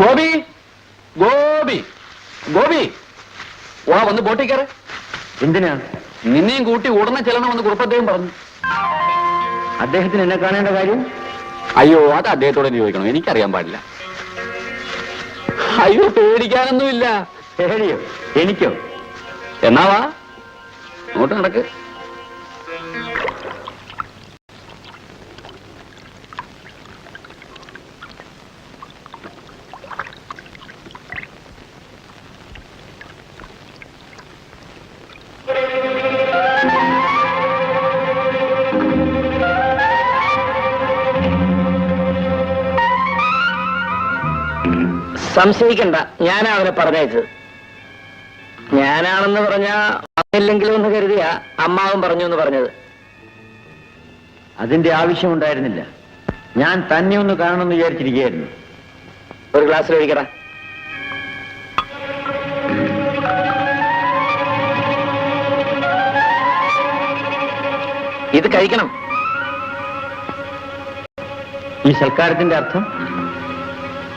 ഗോപി ഗോപി ഗോപി വാ വന്ന് ബോട്ടിൽ കയറ്. എന്തിനാ? നിന്നെയും കൂട്ടി ഉടനെ ചെല്ലണമെന്ന് കുറുപ്പദ്ദേഹം പറഞ്ഞു. അദ്ദേഹത്തിന് എന്നെ കാണേണ്ട കാര്യം? അയ്യോ, അത് അദ്ദേഹത്തോട് ചോദിക്കണം, എനിക്കറിയാൻ പാടില്ല. അയ്യോ, പേടിക്കാനൊന്നുമില്ല. പേടിയോ? എനിക്കോ? എന്നാ വാ, അങ്ങോട്ട് നടക്ക്. സംശയിക്കണ്ട, ഞാനാ അവനെ പറഞ്ഞയച്ചത്. ഞാനാണെന്ന് പറഞ്ഞാ വന്നില്ലെങ്കിലും എന്ന് കരുതിയാ അമ്മാവൻ പറഞ്ഞു എന്ന് പറഞ്ഞത്. അതിന്റെ ആവശ്യമുണ്ടായിരുന്നില്ല. ഞാൻ തന്നെ ഒന്ന് കാണണമെന്ന് വിചാരിച്ചിരിക്കുകയായിരുന്നു. ഒരു ഗ്ലാസ്സിൽ ഒഴിക്കട. ഇത് കഴിക്കണം. ഈ സൽക്കാരത്തിന്റെ അർത്ഥം?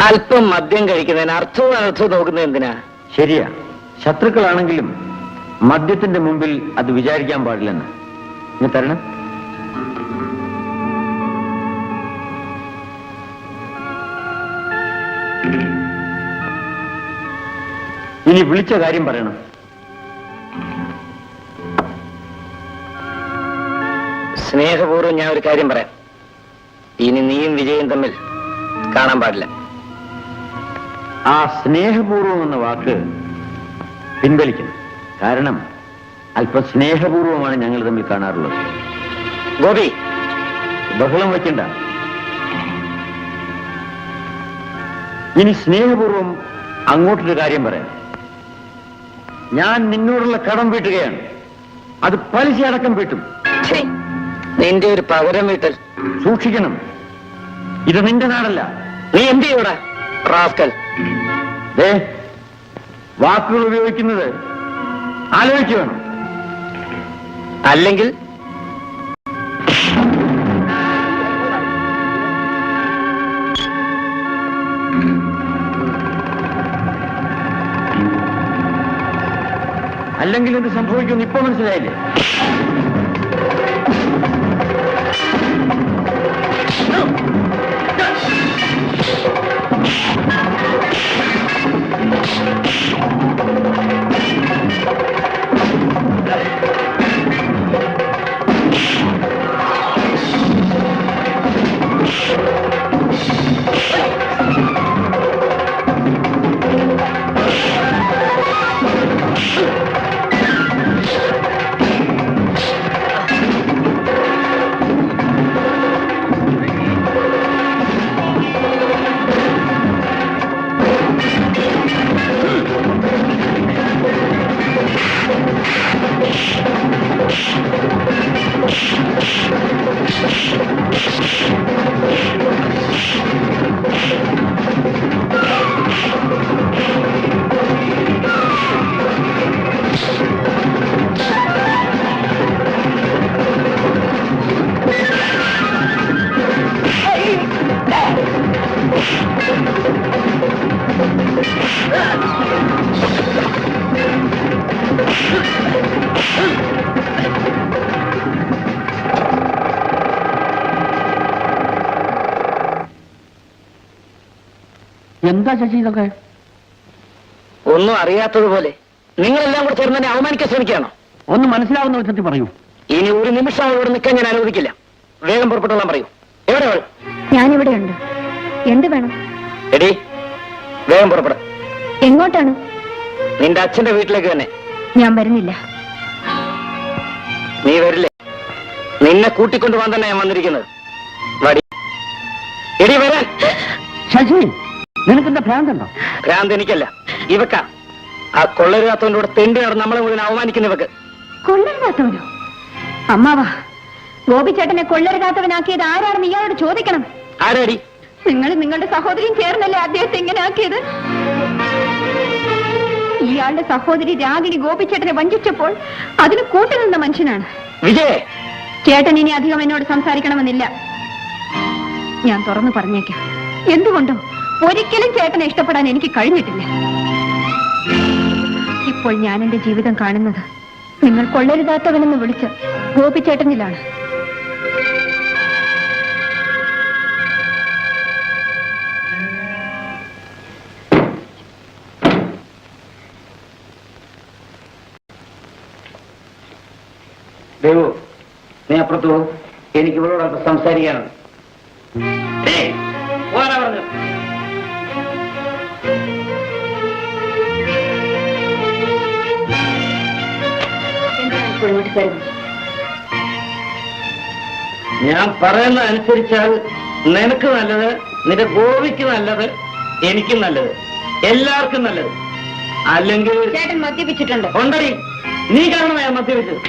അല്പം മദ്യം കഴിക്കുന്നതിന് അർത്ഥവും അനർത്ഥവും നോക്കുന്നത് എന്തിനാ? ശരിയാ, ശത്രുക്കളാണെങ്കിലും മദ്യത്തിന്റെ മുമ്പിൽ അത് വിചാരിക്കാൻ പാടില്ലെന്ന്. ഇനി തരണം. ഇനി വിളിച്ച കാര്യം പറയണം. സ്നേഹപൂർവ്വം ഞാൻ ഒരു കാര്യം പറയാം. ഇനി നീയും വിജയും തമ്മിൽ കാണാൻ പാടില്ല. ആ സ്നേഹപൂർവം എന്ന വാക്ക് പിൻവലിക്കണം. കാരണം അല്പം സ്നേഹപൂർവമാണ് ഞങ്ങൾ തമ്മിൽ കാണാറുള്ളത്. ഗോപി, ബഹളം വയ്ക്കണ്ട. ഇനി സ്നേഹപൂർവം അങ്ങോട്ടൊരു കാര്യം പറയാം. ഞാൻ നിന്നോടുള്ള കടം വീട്ടുകയാണ്. അത് പലിശ അടക്കം വീട്ടും. നിന്റെ ഒരു പകരം വീട്ടൽ. സൂക്ഷിക്കണം, ഇത് നിന്റെ നാടല്ല. നീ എന്ത് ചെയ്യൂടാ റാസ്കൽ? വാക്കുകൾ ഉപയോഗിക്കുന്നത് ആലോചിച്ചു വേണം. അല്ലെങ്കിൽ അല്ലെങ്കിൽ എന്ത് സംഭവിക്കുമെന്ന് ഇപ്പൊ മനസ്സിലായില്ലേ? എന്താ ശശി ഇതൊക്കെ? ഒന്നും അറിയാത്തതുപോലെ നിങ്ങളെല്ലാം കൂടെ ചേർന്ന് തന്നെ അവമാനിക്കാൻ ശ്രമിക്കുകയാണോ? ഒന്ന് മനസ്സിലാവുന്ന വിധത്തിൽ പറയൂ. ഇനി ഒരു നിമിഷം അവളോട് നിൽക്കാൻ ഞാൻ അനുവദിക്കില്ല. വേഗം പുറപ്പെട്ടോളാൻ പറയൂ. എവിടെ അവൾ? ഞാനിവിടെയുണ്ട്. എന്ത് വേണം? എടി, വേഗം പുറപ്പെട. എങ്ങോട്ടാണ്? നിന്റെ അച്ഛന്റെ വീട്ടിലേക്ക് തന്നെ. ഞാൻ വരുന്നില്ല. നീ വരില്ലേ? നിന്നെ കൂട്ടിക്കൊണ്ടുപോകാൻ തന്നെ ഞാൻ വന്നിരിക്കുന്നത്. വടി, എടി വരാൻ. ശശി, നിനക്കെന്താ ഭ്രാന്തുണ്ടോ? ഭ്രാന്ത് എനിക്കല്ല, ഇവക്ക. ആ കൊള്ളരുതാത്തവന്റെ കൂടെ തെണ്ടി നടന്ന് നമ്മളെ മുഴുവൻ അവമാനിക്കുന്നവക്ക്. കൊള്ളരുതാത്തവനോ? അമ്മാവാ, ഗോപിച്ചേട്ടനെ കൊള്ളരുതാത്തവനാക്കിയത് ആരാണെന്ന് ഇയാളോട് ചോദിക്കണം. ആരാടി? നിങ്ങൾ നിങ്ങളുടെ സഹോദരിയും ചേർന്നല്ലേ അദ്ദേഹത്തെ ഇങ്ങനെ ആക്കിയത്? ഇയാളുടെ സഹോദരി രാഗിണി ഗോപിച്ചേട്ടനെ വഞ്ചിച്ചപ്പോൾ അതിന് കൂട്ടുനിന്ന മനുഷ്യനാണ്. വിജയ്, ചേട്ടൻ ഇനി അധികം എന്നോട് സംസാരിക്കണമെന്നില്ല. ഞാൻ തുറന്നു പറഞ്ഞേക്കാം. എന്തുകൊണ്ടോ ഒരിക്കലും ചേട്ടനെ ഇഷ്ടപ്പെടാൻ എനിക്ക് കഴിഞ്ഞിട്ടില്ല. ഇപ്പോൾ ഞാൻ എന്റെ ജീവിതം കാണുന്നത് നിങ്ങൾ കൊള്ളരുതാത്തവനെന്ന് വിളിച്ച് ഗോപിച്ചേട്ടനിലാണ്. ദേവു, നീ അപ്പുറത്ത് പോ. എനിക്ക് ഇവളോട് അല്പം സംസാരിക്കാനുണ്ട്. പോകാനാ പറഞ്ഞത്. ഞാൻ പറയുന്ന അനുസരിച്ചാൽ നിനക്ക് നല്ലത്, നിന്റെ ഗോപിക്ക് നല്ലത്, എനിക്കും നല്ലത്, എല്ലാവർക്കും നല്ലത്. അല്ലെങ്കിൽ ചേട്ടൻ മദ്യപിച്ചിട്ടുണ്ട്. ഉണ്ടടി, നീ കാരണം ഞാൻ മദ്യപിച്ചത്.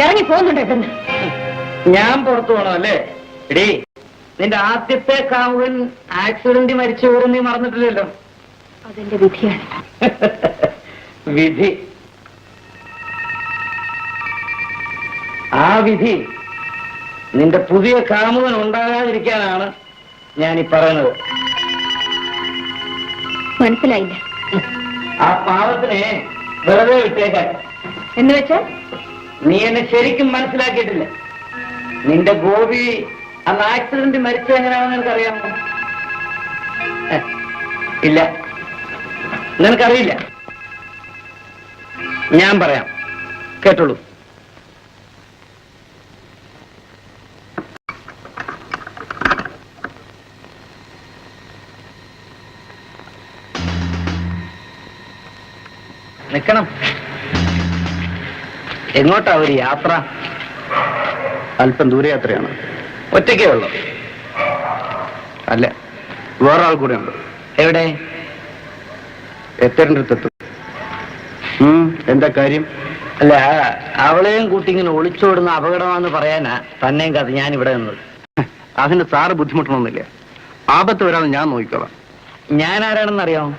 ഇറങ്ങി പോകുന്നുണ്ട് ഇവിടുന്ന്. ഞാൻ പുറത്തു പോകണം അല്ലേ? എടീ, നിന്റെ ആദ്യത്തെ കാമുകൻ ആക്സിഡന്റ് മരിച്ചു പോലും നീ മറന്നിട്ടില്ലല്ലോ. അതെന്റെ വിധിയാണ്. വിധി? ആ വിധി നിന്റെ പുതിയ കാമുകൻ ഉണ്ടാകാതിരിക്കാനാണ് ഞാൻ ഈ പറയുന്നത്. മനസ്സിലായില്ല. ആ പാവത്തിനെ വെറുതെ വിട്ടേക്കാൻ. എന്ന് വെച്ചാൽ നീ എന്നെ ശരിക്കും മനസ്സിലാക്കിയിട്ടില്ല. നിന്റെ ഗോപി അന്ന് ആക്സിഡന്റ് മരിച്ചത് എങ്ങനെയാണെന്ന് നിനക്കറിയാമോ? ഇല്ല, നിനക്കറിയില്ല. ഞാൻ പറയാം, കേട്ടോളൂ. നിക്കണം. എങ്ങോട്ടാ ഒരു യാത്ര? അല്പം ദൂരയാത്രയാണ്. ഒറ്റയ്ക്കേ ഉള്ളൂ? അല്ല, വേറൊരാൾ കൂടെ ഉണ്ട്. എവിടെ? എത്തേണ്ടടുത്തെത്തും. എന്താ കാര്യം? അല്ല, അവളെയും കൂട്ടി ഇങ്ങനെ ഒളിച്ചോടുന്ന അപകടമാണെന്ന് പറയാനാ തന്നെയും കഥ ഞാൻ ഇവിടെ നിന്നത്. അതിന് സാറ് ബുദ്ധിമുട്ടണമെന്നില്ല. ആപത്ത് വരാതെ ഞാൻ നോക്കിക്കോളാം. ഞാൻ ആരാണെന്നറിയാമോ?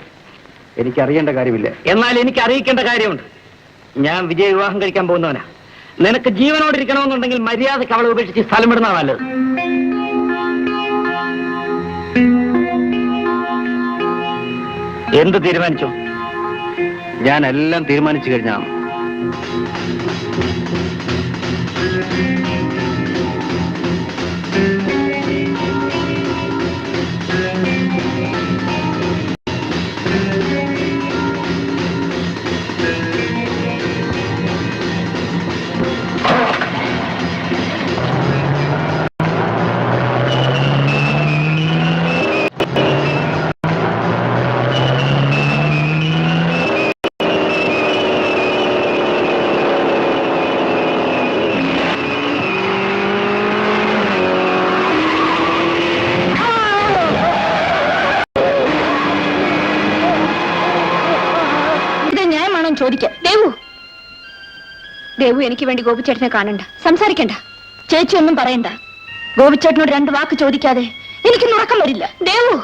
എനിക്കറിയേണ്ട കാര്യമില്ല. എന്നാൽ എനിക്ക് അറിയിക്കേണ്ട കാര്യമുണ്ട്. ഞാൻ വിജയ വിവാഹം കഴിക്കാൻ പോകുന്നവനാ. നിനക്ക് ജീവനോടിരിക്കണമെന്നുണ്ടെങ്കിൽ മര്യാദയ്ക്ക് അവളെ ഉപേക്ഷിച്ച് സ്ഥലം വിടുന്ന നല്ലത്. എന്ത് തീരുമാനിച്ചോ? ഞാൻ എല്ലാം തീരുമാനിച്ചു കഴിഞ്ഞാണ്. ചോദിക്കാം. ദേവു, ദേവു എനിക്ക് വേണ്ടി ഗോപിച്ചേട്ടനെ കാണണ്ട, സംസാരിക്കണ്ട, ചേച്ചി ഒന്നും പറയണ്ട. ഗോപിച്ചേട്ടനോട് 2 വാക്ക് ചോദിക്കാതെ എനിക്ക് ഉറക്കം വരില്ല. ദേവു.